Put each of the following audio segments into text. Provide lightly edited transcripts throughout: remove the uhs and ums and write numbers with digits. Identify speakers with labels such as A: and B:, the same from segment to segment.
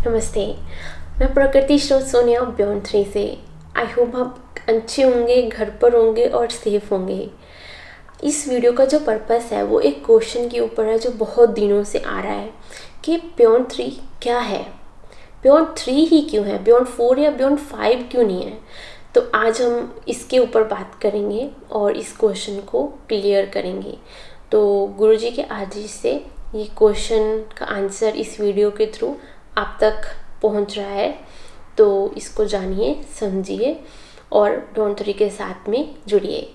A: नमस्ते। मैं प्रकृति स्रोत सोनिया बियॉन्ड 3 से। आई होप आप अच्छे होंगे, घर पर होंगे और सेफ होंगे। इस वीडियो का जो पर्पस है वो एक क्वेश्चन के ऊपर है जो बहुत दिनों से आ रहा है कि बियॉन्ड 3 क्या है, बियॉन्ड 3 ही क्यों है, बियॉन्ड 4 या बियॉन्ड 5 क्यों नहीं है। तो आज हम इसके ऊपर बात करेंगे और इस क्वेश्चन को क्लियर करेंगे। तो गुरुजी के आदेश से ये क्वेश्चन का आंसर इस वीडियो के थ्रू आप तक पहुंच रहा है, तो इसको जानिए, समझिए और बियॉन्ड 3 के साथ में जुड़िए।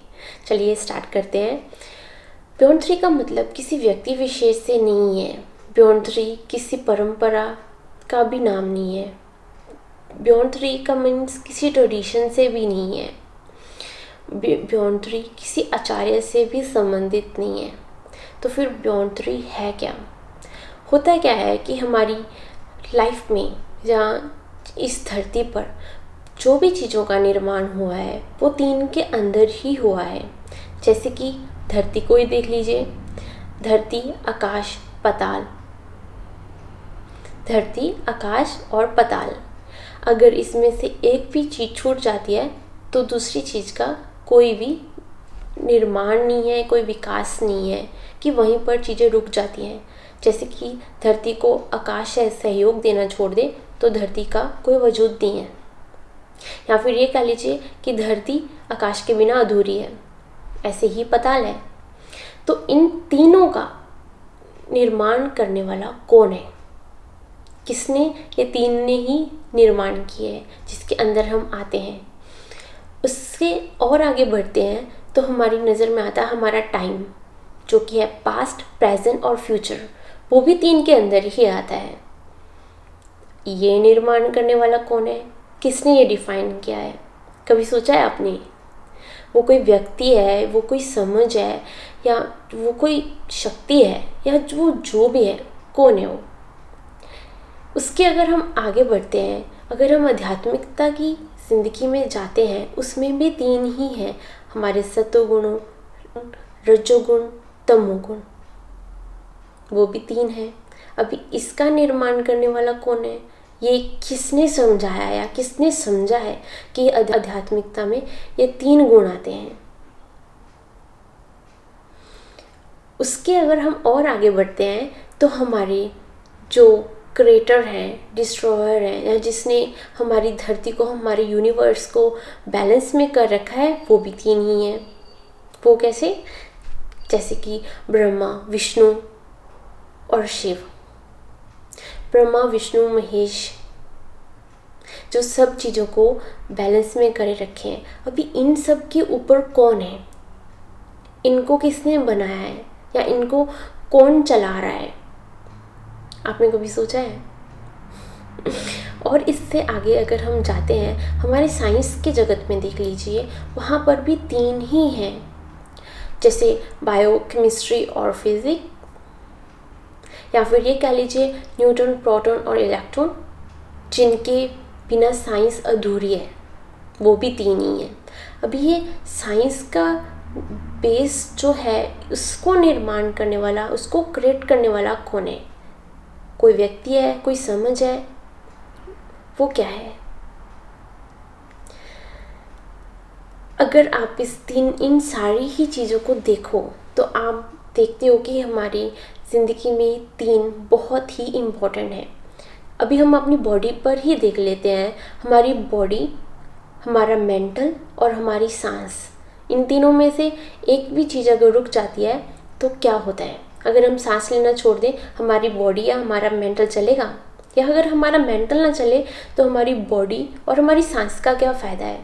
A: चलिए स्टार्ट करते हैं। बियॉन्ड 3 का मतलब किसी व्यक्ति विशेष से नहीं है। बियॉन्ड 3 किसी परंपरा का भी नाम नहीं है। बियॉन्ड 3 का मीन्स किसी ट्रेडिशन से भी नहीं है। बियॉन्ड 3 किसी आचार्य से भी संबंधित नहीं है। तो फिर बियॉन्ड 3 है क्या? होता क्या है कि हमारी लाइफ में या इस धरती पर जो भी चीज़ों का निर्माण हुआ है वो 3 के अंदर ही हुआ है। जैसे कि धरती को ही देख लीजिए, धरती, आकाश, पाताल। धरती, आकाश और पाताल, अगर इसमें से एक भी चीज़ छूट जाती है तो दूसरी चीज़ का कोई भी निर्माण नहीं है, कोई विकास नहीं है कि वहीं पर चीज़ें रुक जाती हैं। जैसे कि धरती को आकाश से सहयोग देना छोड़ दे तो धरती का कोई वजूद नहीं है, या फिर ये कह लीजिए कि धरती आकाश के बिना अधूरी है। ऐसे ही पाताल है। तो इन तीनों का निर्माण करने वाला कौन है? किसने? ये 3 ने ही निर्माण किए हैं जिसके अंदर हम आते हैं। उससे और आगे बढ़ते हैं तो हमारी नज़र में आता है हमारा टाइम, जो कि है पास्ट, प्रेजेंट और फ्यूचर। वो भी 3 के अंदर ही आता है। ये निर्माण करने वाला कौन है? किसने ये डिफाइन किया है? कभी सोचा है आपने? वो कोई व्यक्ति है, वो कोई समझ है, या वो कोई शक्ति है, या वो जो भी है, कौन है वो? उसके अगर हम आगे बढ़ते हैं, अगर हम आध्यात्मिकता की ज़िंदगी में जाते हैं, उसमें भी 3 ही हैं हमारे सत्वगुण, रजोगुण, तमोगुण। वो भी 3 है। अभी इसका निर्माण करने वाला कौन है? ये किसने समझाया या किसने समझा है कि आध्यात्मिकता में ये 3 गुण आते हैं? उसके अगर हम और आगे बढ़ते हैं तो हमारे जो क्रिएटर हैं, डिस्ट्रॉयर हैं, या जिसने हमारी धरती को, हमारे यूनिवर्स को बैलेंस में कर रखा है, वो भी 3 ही हैं। वो कैसे? जैसे कि ब्रह्मा, विष्णु और शिव। ब्रह्मा, विष्णु, महेश, जो सब चीज़ों को बैलेंस में करे रखे हैं। अभी इन सब के ऊपर कौन है? इनको किसने बनाया है या इनको कौन चला रहा है? आपने कभी सोचा है? और इससे आगे अगर हम जाते हैं, हमारे साइंस के जगत में देख लीजिए, वहाँ पर भी 3 ही हैं। जैसे बायो केमिस्ट्री और फिजिक्स, या फिर ये कह लीजिए न्यूट्रॉन, प्रोटॉन और इलेक्ट्रॉन, जिनके बिना साइंस अधूरी है। वो भी 3 ही हैं। अभी ये साइंस का बेस जो है, उसको निर्माण करने वाला, उसको क्रिएट करने वाला कौन है? कोई व्यक्ति है, कोई समझ है? वो क्या है? अगर आप इन सारी ही चीज़ों को देखो तो आप देखते हो कि हमारी ज़िंदगी में 3 बहुत ही इम्पोर्टेंट है। अभी हम अपनी बॉडी पर ही देख लेते हैं। हमारी बॉडी, हमारा मेंटल और हमारी सांस, इन तीनों में से एक भी चीज़ अगर रुक जाती है तो क्या होता है? अगर हम सांस लेना छोड़ दें, हमारी बॉडी या हमारा मेंटल चलेगा? या अगर हमारा मेंटल ना चले तो हमारी बॉडी और हमारी सांस का क्या फ़ायदा है?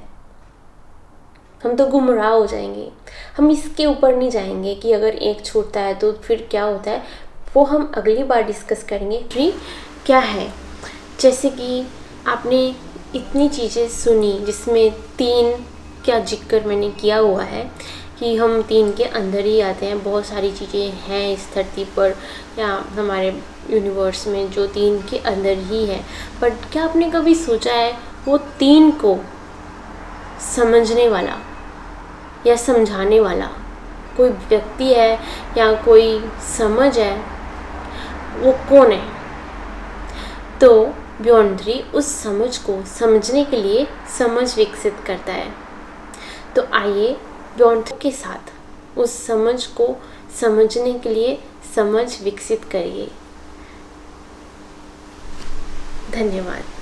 A: हम तो गुमराह हो जाएंगे। हम इसके ऊपर नहीं जाएंगे कि अगर एक छूटता है तो फिर क्या होता है, वो हम अगली बार डिस्कस करेंगे। फ्री क्या है? जैसे कि आपने इतनी चीज़ें सुनी जिसमें 3 का जिक्र मैंने किया हुआ है कि हम 3 के अंदर ही आते हैं। बहुत सारी चीज़ें हैं इस धरती पर या हमारे यूनिवर्स में जो 3 के अंदर ही है। बट क्या आपने कभी सोचा है वो 3 को समझने वाला या समझाने वाला कोई व्यक्ति है या कोई समझ है, वो कौन है? तो बियॉन्ड 3 उस समझ को समझने के लिए समझ विकसित करता है। तो आइए बियॉन्ड 3 के साथ उस समझ को समझने के लिए समझ विकसित करिए। धन्यवाद।